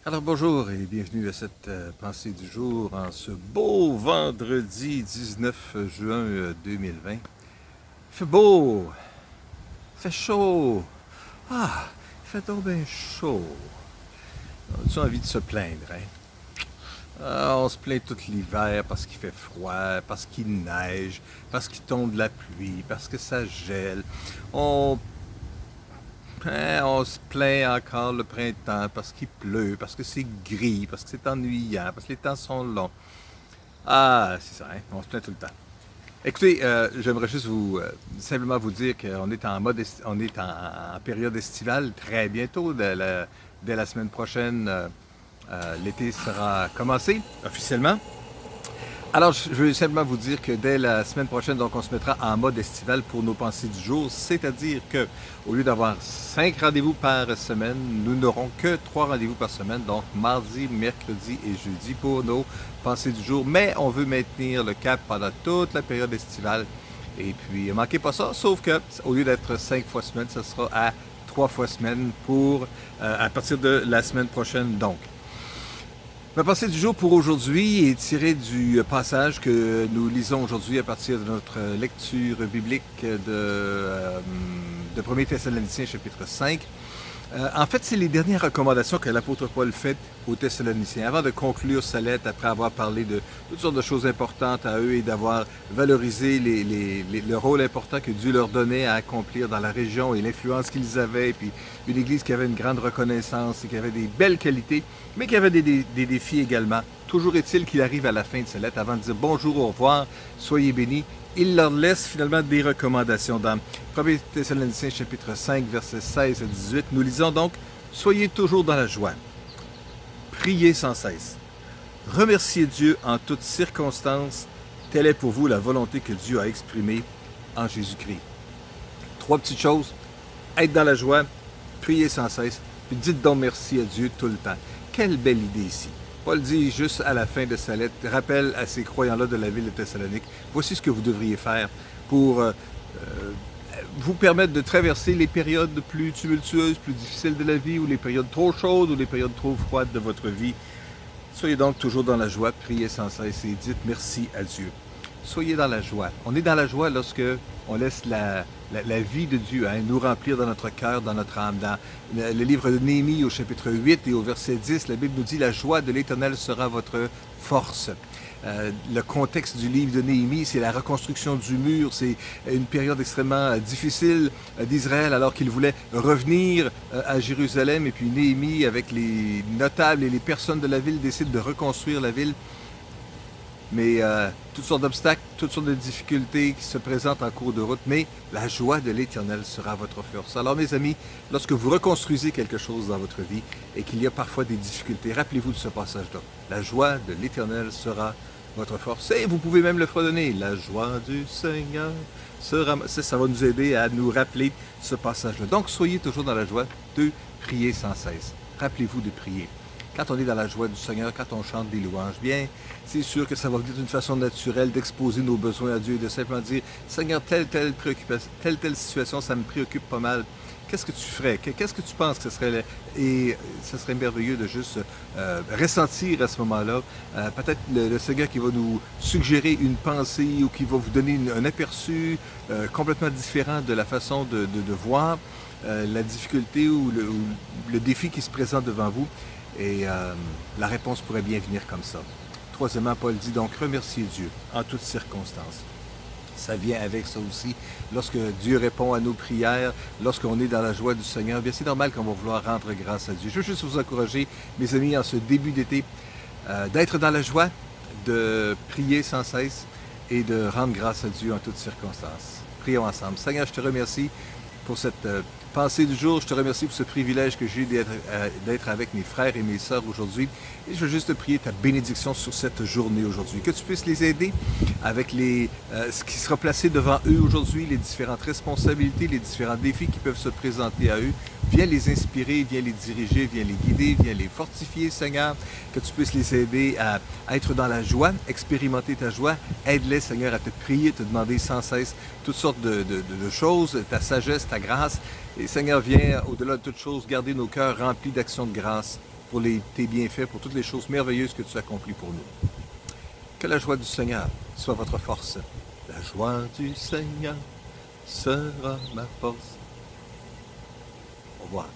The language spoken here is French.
Alors bonjour et bienvenue à cette pensée du jour en ce beau vendredi 19 juin 2020. Il fait beau, il fait chaud. Ah, il fait donc bien chaud. On a envie de se plaindre, hein? Ah, on se plaint tout l'hiver parce qu'il fait froid, parce qu'il neige, parce qu'il tombe de la pluie, parce que ça gèle. On on se plaint encore le printemps parce qu'il pleut, parce que c'est gris, parce que c'est ennuyant, parce que les temps sont longs. Ah, c'est ça, hein? On se plaint tout le temps. Écoutez, j'aimerais juste simplement vous dire qu'on est on est en période estivale très bientôt. Dès la semaine prochaine, l'été sera commencé officiellement. Alors, je veux simplement vous dire que dès la semaine prochaine, donc, on se mettra en mode estival pour nos pensées du jour, c'est-à-dire que au lieu d'avoir 5 rendez-vous par semaine, nous n'aurons que 3 rendez-vous par semaine, donc mardi, mercredi et jeudi pour nos pensées du jour. Mais on veut maintenir le cap pendant toute la période estivale. Et puis, manquez pas ça, sauf que au lieu d'être 5 fois semaine, ce sera à 3 fois semaine pour à partir de la semaine prochaine, donc. Ma pensée du jour pour aujourd'hui est tirée du passage que nous lisons aujourd'hui à partir de notre lecture biblique de 1 Thessaloniciens chapitre 5. En fait, c'est les dernières recommandations que l'apôtre Paul fait aux Thessaloniciens. Avant de conclure sa lettre, après avoir parlé de toutes sortes de choses importantes à eux et d'avoir valorisé le rôle important que Dieu leur donnait à accomplir dans la région et l'influence qu'ils avaient, puis une église qui avait une grande reconnaissance et qui avait des belles qualités, mais qui avait des défis également. Toujours est-il qu'il arrive à la fin de sa lettre, avant de dire bonjour, au revoir, soyez bénis, il leur laisse finalement des recommandations. Dans 1 Thessaloniciens chapitre 5, versets 16 à 18, nous lisons donc « Soyez toujours dans la joie, priez sans cesse, remerciez Dieu en toutes circonstances, telle est pour vous la volonté que Dieu a exprimée en Jésus-Christ. » Trois petites choses, être dans la joie, priez sans cesse, puis dites donc merci à Dieu tout le temps. Quelle belle idée ici! Paul dit juste à la fin de sa lettre, rappelle à ces croyants-là de la ville de Thessalonique, voici ce que vous devriez faire pour vous permettre de traverser les périodes plus tumultueuses, plus difficiles de la vie, ou les périodes trop chaudes, ou les périodes trop froides de votre vie. Soyez donc toujours dans la joie, priez sans cesse et dites merci à Dieu. Soyez dans la joie. On est dans la joie lorsque on laisse la vie de Dieu nous remplir dans notre cœur, dans notre âme. Dans le livre de Néhémie au chapitre 8 et au verset 10, la Bible nous dit « La joie de l'Éternel sera votre force ». Le contexte du livre de Néhémie, c'est la reconstruction du mur. C'est une période extrêmement difficile d'Israël alors qu'il voulait revenir à Jérusalem. Et puis Néhémie, avec les notables et les personnes de la ville, décide de reconstruire la ville. Mais toutes sortes d'obstacles, toutes sortes de difficultés qui se présentent en cours de route, mais la joie de l'Éternel sera votre force. Alors mes amis, lorsque vous reconstruisez quelque chose dans votre vie et qu'il y a parfois des difficultés, rappelez-vous de ce passage-là. La joie de l'Éternel sera votre force. Et vous pouvez même le fredonner. La joie du Seigneur sera... Ça va nous aider à nous rappeler ce passage-là. Donc soyez toujours dans la joie de prier sans cesse. Rappelez-vous de prier. Quand on est dans la joie du Seigneur, quand on chante des louanges, bien, c'est sûr que ça va venir d'une façon naturelle d'exposer nos besoins à Dieu et de simplement dire « Seigneur, telle préoccupation, telle situation, ça me préoccupe pas mal. Qu'est-ce que tu ferais? Qu'est-ce que tu penses que ce serait... » Et ce serait merveilleux de juste ressentir à ce moment-là. Peut-être le Seigneur qui va nous suggérer une pensée ou qui va vous donner un aperçu complètement différent de la façon de voir la difficulté ou le défi qui se présente devant vous. Et la réponse pourrait bien venir comme ça. Troisièmement, Paul dit donc remercier Dieu en toutes circonstances. Ça vient avec ça aussi. Lorsque Dieu répond à nos prières, lorsqu'on est dans la joie du Seigneur, bien c'est normal qu'on va vouloir rendre grâce à Dieu. Je veux juste vous encourager, mes amis, en ce début d'été, d'être dans la joie, de prier sans cesse et de rendre grâce à Dieu en toutes circonstances. Prions ensemble. Seigneur, je te remercie pour cette pensée du jour. Je te remercie pour ce privilège que j'ai d'être avec mes frères et mes sœurs aujourd'hui. Et je veux juste te prier ta bénédiction sur cette journée aujourd'hui. Que tu puisses les aider avec ce qui sera placé devant eux aujourd'hui, les différentes responsabilités, les différents défis qui peuvent se présenter à eux. Viens les inspirer, viens les diriger, viens les guider, viens les fortifier, Seigneur. Que tu puisses les aider à être dans la joie, expérimenter ta joie. Aide-les, Seigneur, à te prier, te demander sans cesse toutes sortes de choses, ta sagesse, ta grâce. Et Seigneur, viens, au-delà de toutes choses, garder nos cœurs remplis d'actions de grâce pour tes bienfaits, pour toutes les choses merveilleuses que tu accomplis pour nous. Que la joie du Seigneur soit votre force. La joie du Seigneur sera ma force. Au revoir.